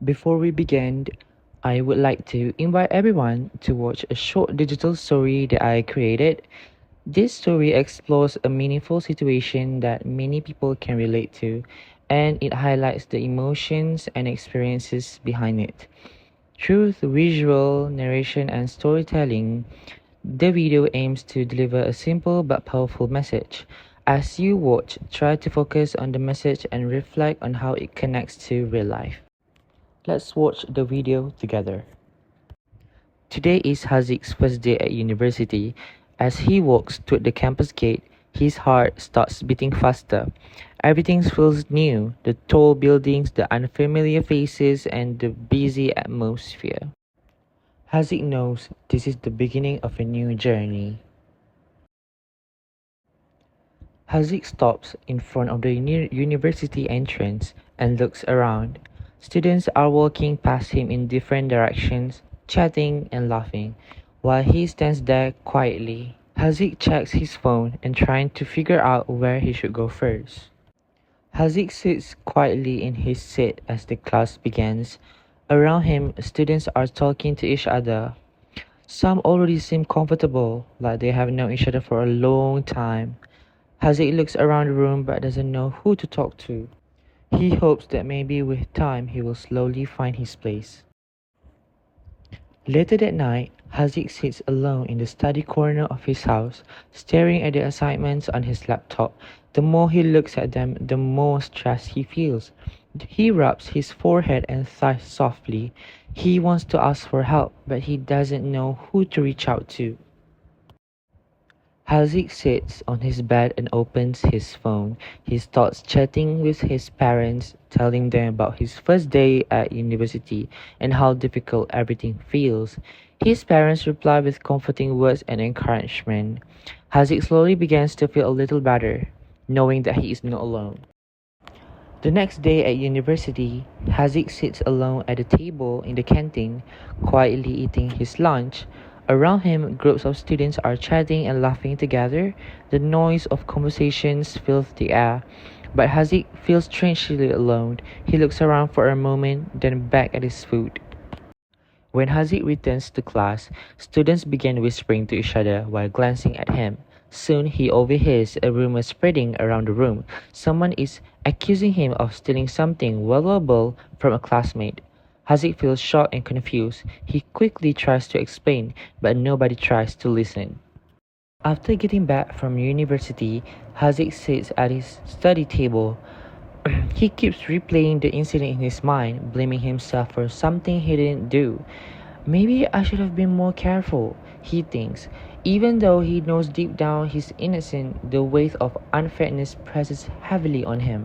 Before we begin, I would like to invite everyone to watch a short digital story that I created. This story explores a meaningful situation that many people can relate to, and it highlights the emotions and experiences behind it. Through the visual narration and storytelling, the video aims to deliver a simple but powerful message. As you watch, try to focus on the message and reflect on how it connects to real life. Let's watch the video together. Today is Hazik's first day at university. As he walks toward the campus gate, his heart starts beating faster. Everything feels new: the tall buildings, the unfamiliar faces, and the busy atmosphere. Hazik knows this is the beginning of a new journey. Hazik stops in front of the university entrance and looks around. Students are walking past him in different directions, chatting and laughing, while he stands there quietly. Hazik checks his phone and trying to figure out where he should go first. Hazik sits quietly in his seat as the class begins. Around him, students are talking to each other. Some already seem comfortable, like they have known each other for a long time. Hazik looks around the room but doesn't know who to talk to. He hopes that maybe with time he will slowly find his place. Later that night, Hazik sits alone in the study corner of his house, staring at the assignments on his laptop. The more he looks at them, the more stress he feels. He rubs his forehead and sighs softly. He wants to ask for help, but he doesn't know who to reach out to. Hazik sits on his bed and opens his phone. He starts chatting with his parents, telling them about his first day at university and how difficult everything feels. His parents reply with comforting words and encouragement. Hazik slowly begins to feel a little better, knowing that he is not alone. The next day at university, Hazik sits alone at a table in the canteen, quietly eating his lunch. Around him, groups of students are chatting and laughing together. The noise of conversations fills the air. But Hazik feels strangely alone. He looks around for a moment, then back at his food. When Hazik returns to class, students begin whispering to each other while glancing at him. Soon he overhears a rumor spreading around the room. Someone is accusing him of stealing something valuable from a classmate. Hazik feels shocked and confused. He quickly tries to explain, but nobody tries to listen. After getting back from university, Hazik sits at his study table. He keeps replaying the incident in his mind, blaming himself for something he didn't do. Maybe I should have been more careful, he thinks. Even though he knows deep down he's innocent, the weight of unfairness presses heavily on him.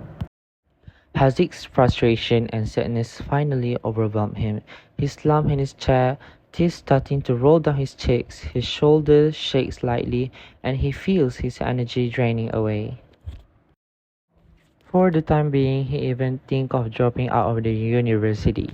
Hazik's frustration and sadness finally overwhelm him. He slumps in his chair, tears starting to roll down his cheeks, his shoulders shake slightly, and he feels his energy draining away. For the time being, he even thinks of dropping out of the university.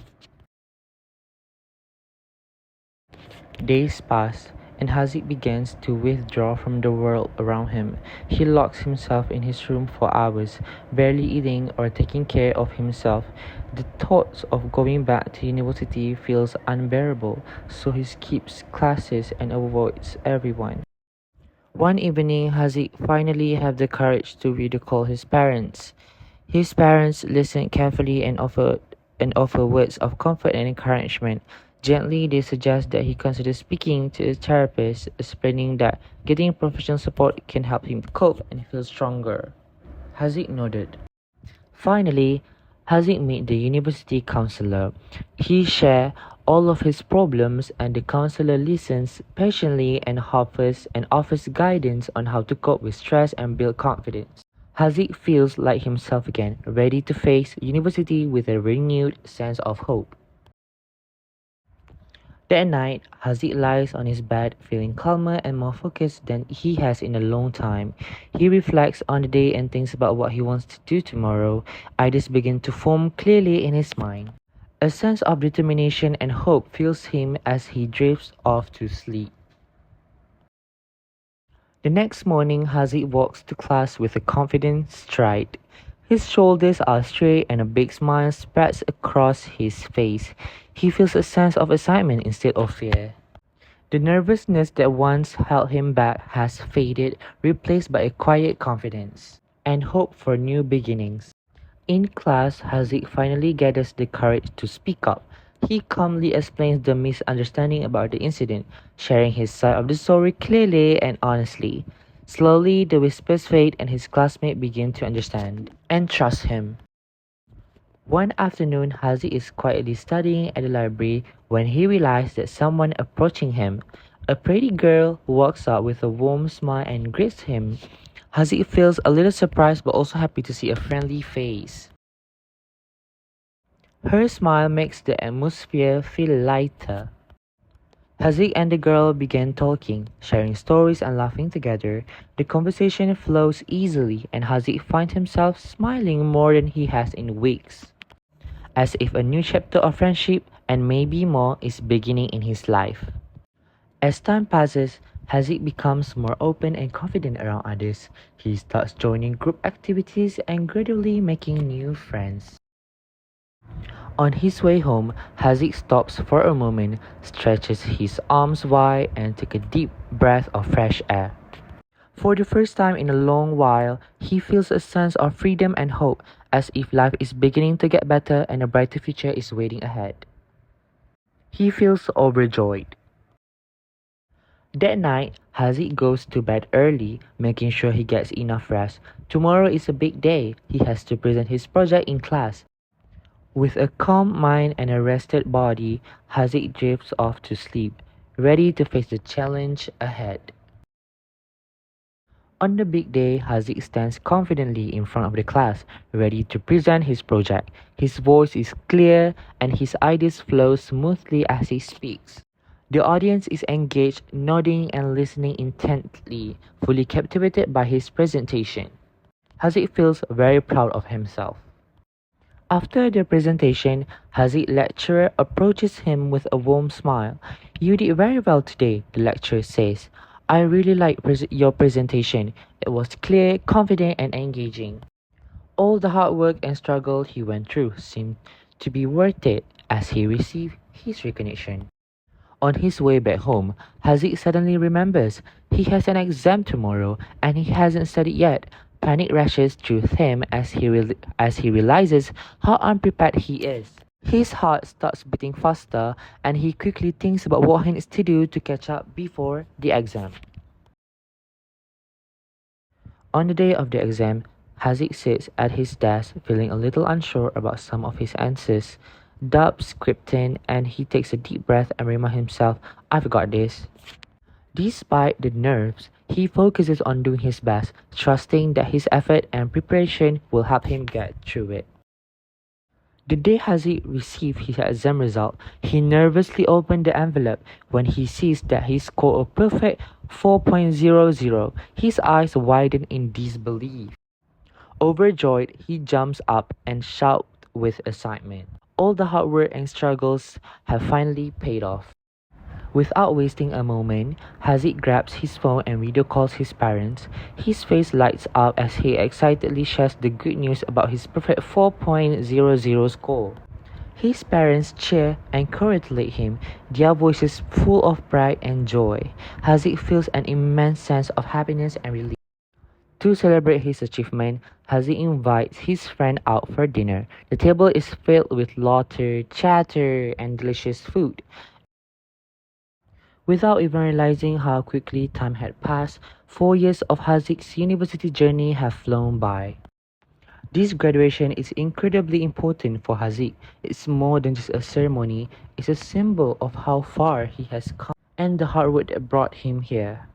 Days pass, and Hazik begins to withdraw from the world around him. He locks himself in his room for hours, barely eating or taking care of himself. The thoughts of going back to university feels unbearable, so he skips classes and avoids everyone. One evening, Hazik finally have the courage to video call his parents. His parents listen carefully and offer words of comfort and encouragement. Gently, they suggest that he consider speaking to a therapist, explaining that getting professional support can help him cope and feel stronger. Hazik nodded. Finally, Hazik met the university counselor. He shared all of his problems, and the counselor listens patiently and offers guidance on how to cope with stress and build confidence. Hazik feels like himself again, ready to face university with a renewed sense of hope. That night, Hazik lies on his bed, feeling calmer and more focused than he has in a long time. He reflects on the day and thinks about what he wants to do tomorrow. Ideas begin to form clearly in his mind. A sense of determination and hope fills him as he drifts off to sleep. The next morning, Hazik walks to class with a confident stride. His shoulders are straight and a big smile spreads across his face. He feels a sense of excitement instead of fear. The nervousness that once held him back has faded, replaced by a quiet confidence and hope for new beginnings. In class, Haziq finally gathers the courage to speak up. He calmly explains the misunderstanding about the incident, sharing his side of the story clearly and honestly. Slowly, the whispers fade and his classmates begin to understand and trust him. One afternoon, Haziq is quietly studying at the library when he realizes that someone approaching him. A pretty girl walks up with a warm smile and greets him. Haziq feels a little surprised but also happy to see a friendly face. Her smile makes the atmosphere feel lighter. Haziq and the girl begin talking, sharing stories and laughing together. The conversation flows easily, and Haziq finds himself smiling more than he has in weeks, as if a new chapter of friendship and maybe more is beginning in his life. As time passes, Haziq becomes more open and confident around others. He starts joining group activities and gradually making new friends. On his way home, Haziq stops for a moment, stretches his arms wide, and takes a deep breath of fresh air. For the first time in a long while, he feels a sense of freedom and hope, as if life is beginning to get better and a brighter future is waiting ahead. He feels overjoyed. That night, Haziq goes to bed early, making sure he gets enough rest. Tomorrow is a big day. He has to present his project in class. With a calm mind and a rested body, Haziq drifts off to sleep, ready to face the challenge ahead. On the big day, Haziq stands confidently in front of the class, ready to present his project. His voice is clear and his ideas flow smoothly as he speaks. The audience is engaged, nodding and listening intently, fully captivated by his presentation. Haziq feels very proud of himself. After the presentation, Haziq lecturer approaches him with a warm smile. You did very well today, the lecturer says. I really liked your presentation. It was clear, confident, and engaging. All the hard work and struggle he went through seemed to be worth it as he received his recognition. On his way back home, Haziq suddenly remembers he has an exam tomorrow and he hasn't studied yet. Panic rushes through him as he realizes how unprepared he is. His heart starts beating faster and he quickly thinks about what he needs to do to catch up before the exam. On the day of the exam, Haziq sits at his desk feeling a little unsure about some of his answers. Doubts crept in and he takes a deep breath and reminds himself, I've got this. Despite the nerves, he focuses on doing his best, trusting that his effort and preparation will help him get through it. The day Haziq received his exam result, he nervously opened the envelope when he sees that he scored a perfect 4.00. His eyes widen in disbelief. Overjoyed, he jumps up and shouts with excitement. All the hard work and struggles have finally paid off. Without wasting a moment, Haziq grabs his phone and video calls his parents. His face lights up as he excitedly shares the good news about his perfect 4.00 score. His parents cheer and congratulate him, their voices full of pride and joy. Haziq feels an immense sense of happiness and relief. To celebrate his achievement, Haziq invites his friend out for dinner. The table is filled with laughter, chatter, and delicious food. Without even realizing how quickly time had passed, 4 years of Haziq's university journey have flown by. This graduation is incredibly important for Haziq. It's more than just a ceremony, it's a symbol of how far he has come and the hard work that brought him here.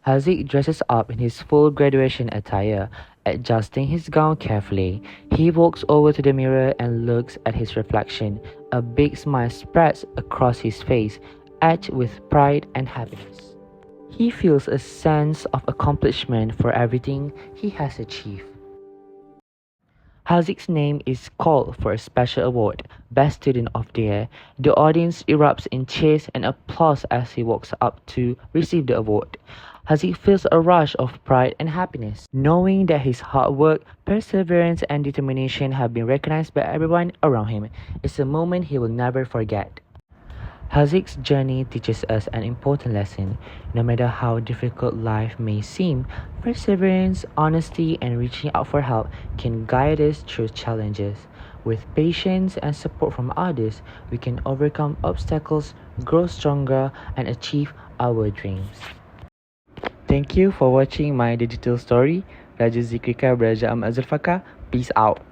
Haziq dresses up in his full graduation attire, adjusting his gown carefully. He walks over to the mirror and looks at his reflection. A big smile spreads across his face, edged with pride and happiness. He feels a sense of accomplishment for everything he has achieved. Haziq's name is called for a special award, Best Student of the Year. The audience erupts in cheers and applause as he walks up to receive the award. Haziq feels a rush of pride and happiness, knowing that his hard work, perseverance, and determination have been recognized by everyone around him. It's a moment he will never forget. Haziq's journey teaches us an important lesson. No matter how difficult life may seem, perseverance, honesty, and reaching out for help can guide us through challenges. With patience and support from others, we can overcome obstacles, grow stronger, and achieve our dreams. Thank you for watching my digital story. Raja Zikrika Beraja Ahmad Zulfaka. Peace out.